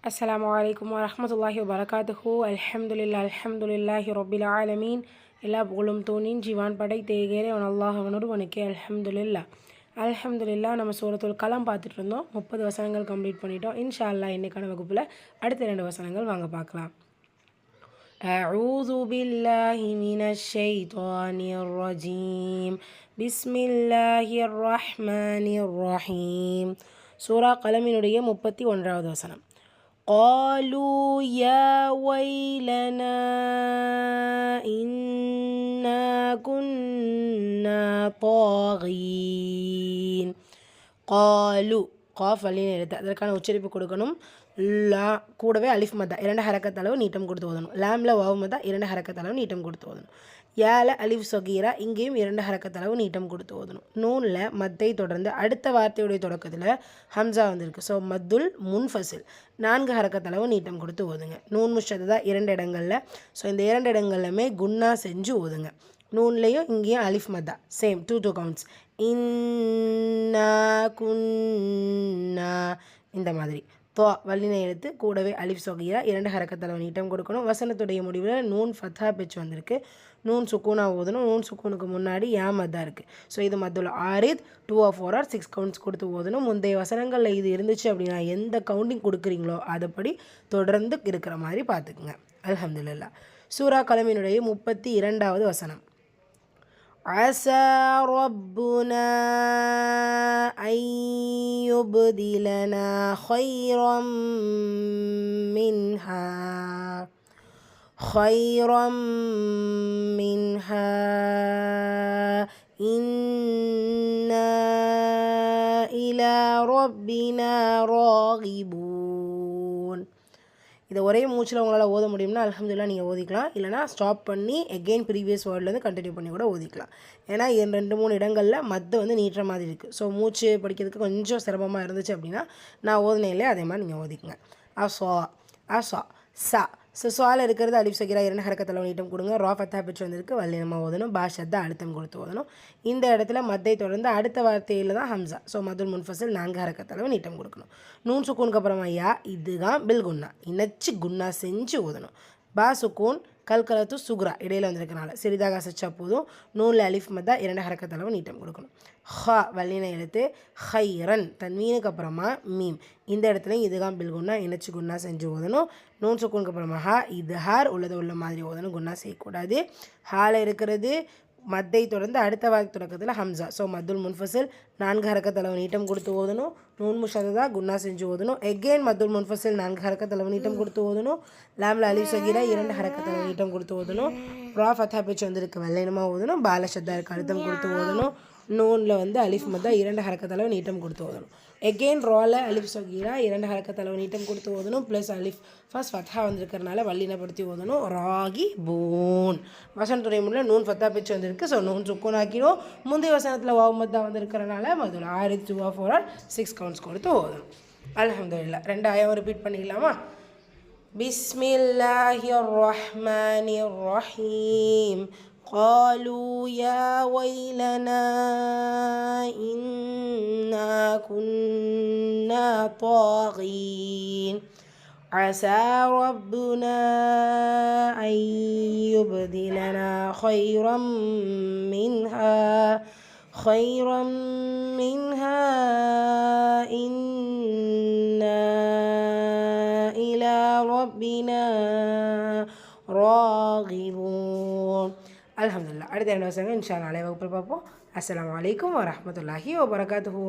அஸ்ஸலாமு அலைக்கும் வரஹ்மத்துல்லாஹி வபரகாத்துஹு. அல்ஹம்துலில்லாஹி ரப்பில் ஆலமீன். எல்லா புகழும் தோனின் ஜீவான் படை தேகேரே அவன் அல்லாஹ் அவனோடு வணக்கே. அல்ஹம்துலில்லா. நம்ம சூரத்துல் கலாம் பார்த்துட்டு இருந்தோம். 30 வசனங்கள் கம்ப்ளீட் பண்ணிட்டோம். இன்ஷா அல்லாஹ் இன்னைக்கான வகுப்பில் அடுத்த 2 வசனங்கள் வாங்க பார்க்கலாம். அஊது பில்லாஹி மினஷ் ஷைத்தானிர் ரஜீம். பிஸ்மில்லாஹிர் ரஹ்மானிர் ரஹீம். சூரா கலமினுடைய 31வது வசனம். قالوا يا ويلنا إنا كنا طاغين. قالوا காஃப் வல்லின எழுத்து, அதற்கான உச்சரிப்பு கொடுக்கணும். லா கூடவே அலிஃப் மதா 2 ஹரக்கத் அளவு நீட்டம் கொடுத்து ஓதணும். லாம்ல வாவ் மதா 2 ஹரக்கத் அளவு நீட்டம் கொடுத்து ஓதணும். யால அலிஃப் சொகீரா இங்கேயும் 2 ஹரக்கத் அளவு நீட்டம் கொடுத்து ஓதணும். நூனில் மத்தை தொடர்ந்து அடுத்த வார்த்தையுடைய தொடக்கத்தில் ஹம்சா வந்திருக்கு. ஸோ மத்துல் முன்ஃபசில் 4 ஹரக்கத் அளவு நீட்டம் கொடுத்து ஓதுங்க. நூன் முஷததா 2 இடங்களில். ஸோ இந்த 2 இடங்கள்லையுமே குன்னா செஞ்சு ஓதுங்க. நூன்லேயும் இங்கேயும் அலிஃப் மதா சேம் 2 கவுண்ட்ஸ். இன்னா குன்னா இந்த மாதிரி. தோ வல்லின எழுத்து கூடவே அலிஃப் சொகீரா 2 ஹரக்கத் அளவு நீட்டம் கொடுக்கணும். வசனத்துடைய முடிவில் நூன் ஃபத்தா பேச்சு வந்திருக்கு. நூன் சுக்கூனா ஓதணும். நூன் சுக்கூனுக்கு முன்னாடி யா மத்தா இருக்குது. ஸோ இது மத்துல் ஆரித் 2 or 4 or 6 கவுண்ட்ஸ் கொடுத்து ஓதணும். முந்தைய வசனங்களில் இது இருந்துச்சு அப்படின்னா எந்த கவுண்டிங் கொடுக்குறீங்களோ அதுபடி தொடர்ந்து இருக்கிற மாதிரி பார்த்துக்குங்க. அல்ஹம்துலில்லாஹ். சூரா கலமினுடைய 32வது வசனம். عسى ربنا أن يبدلنا خيرا منها إنا إلى ربنا راغبون. இதை ஒரே மூச்சில் உங்களால் ஓத முடியும்னா அல்ஹம்துலில்லாஹ் நீங்கள் ஓதிக்கலாம். இல்லைனா ஸ்டாப் பண்ணி எகெயின் ப்ரீவியஸ் வேர்ட்லேருந்து கண்டினியூ பண்ணி கூட ஓதிக்கலாம். ஏன்னா 2-3 இடங்களில் மத்து நீட்டுற மாதிரி இருக்குது. ஸோ மூச்சு படிக்கிறதுக்கு கொஞ்சம் சிரமமாக இருந்துச்சு அப்படின்னா நான் ஓதுனே இல்லையா அதே மாதிரி நீங்கள் ஓதிக்குங்க. அசா அசா சா சுவால இருக்கிறது அலிஃப் சகீரா 2 ஹரக்கத் அளவு நீட்டம் கொடுங்க. ரா ஃபத்தா பிச்சு வந்திருக்கு. வல்லினமாக ஓதணும். பாஷத்தா அழுத்தம் கொடுத்து ஓதணும். இந்த இடத்துல மத்தை தொடர்ந்து அடுத்த வார்த்தையில் தான் ஹம்சா. ஸோ மதுல் முன்ஃபசில் 4 ஹரக்கத் அளவு நீட்டம் கொடுக்கணும். நூன் சுக்கூனுக்கு அப்புறமா யா இதுதான் பில் குன்னா இணைச்சி குன்னா செஞ்சு ஓதணும். பா சுக்கூன் கல்கலத்து சுக்ரா இடையில் வந்திருக்கனால சிறிதாக அசைச்சா போதும். நூலில் அலிஃப் மத்தா 2 ஹரக்கத் அளவு நீட்டம் கொடுக்கணும். ஹா வல்லின எழுத்து ஹைரன் தன்வீனுக்கு அப்புறமா மீம். இந்த இடத்துல இதுதான் பில் குன்னா இணைச்சி குன்னா செஞ்சு ஓதணும். நூன் சுக்கூனுக்கு அப்புறமா ஹா இது ஹார் உள்ளது உள்ள மாதிரி ஓதணும். குன்னா செய்யக்கூடாது. ஹால இருக்கிறது மத்தை தொடர்ந்து அடுத்த வார்த்தை தொடக்கத்தில் ஹம்சா. ஸோ மத்துல் முன்ஃபசில் 4 ஹரக்கத் அளவு நீட்டம் கொடுத்து ஓதணும். நூன் முஷததா குன்னா செஞ்சு ஓதணும். எகெயின் மத்துல் முன்ஃபசில் 4 ஹரக்கத் அளவு நீட்டம் கொடுத்து ஓதணும். லாம்ல அலிஃப் சகீரா 2 ஹரக்கத் அளவு நீட்டம் கொடுத்து ஓதணும். ரா ஃபத்தா பேச்சு வந்திருக்கு. வெள்ளைனமாக ஓதணும். பாலஷத்தா இருக்கு அழுத்தம் கொடுத்து ஓதணும். நூனில் அலிஃப் மத்தா 2 ஹரக்கத் அளவு நீட்டம் கொடுத்து ஓதணும். எகெயின் ரால அலிஃப் சகீரா 2 ஹரக்கத் அளவு நீட்டம் கொடுத்து ஓதணும். ப்ளஸ் அலிஃப் ஃபர்ஸ்ட் ஃபத்தா வந்திருக்கிறனால வல்லினப்படுத்தி ஓதணும். ராகி பூன் வசனத்துடைய முன்னில் நூன் ஃபத்தா பேச்சு வந்திருக்கு. ஸோ நூன் சுக்கூனாக்கிடும். முந்தைய வசனத்தில் வாவ் மத்தா வந்திருக்கிறனால மதுல 6 2 or 4 or 6 கவுண்ட்ஸ் கொடுத்து ஓதணும். அல்ஹம்துலில்லாஹ். 2 ஆயம் ரிப்பீட் பண்ணிக்கலாமா? பிஸ்மில்லாஹிர் ரஹ்மானிர் ரஹீம். قالوا يا ويلنا إنا كنا طاغين. عسى ربنا أن يبدلنا خيرا منها إنا إلى ربنا راغبون. அல்ஹம்துலில்லாஹ். அடுத்த 2 வசனங்கள் இன்ஷா அல்லாஹ் நாளை வகுப்பில் பார்ப்போம். அஸ்ஸலாமு அலைக்கும் வரஹ்மத்துல்லாஹி வபரகாத்துஹு.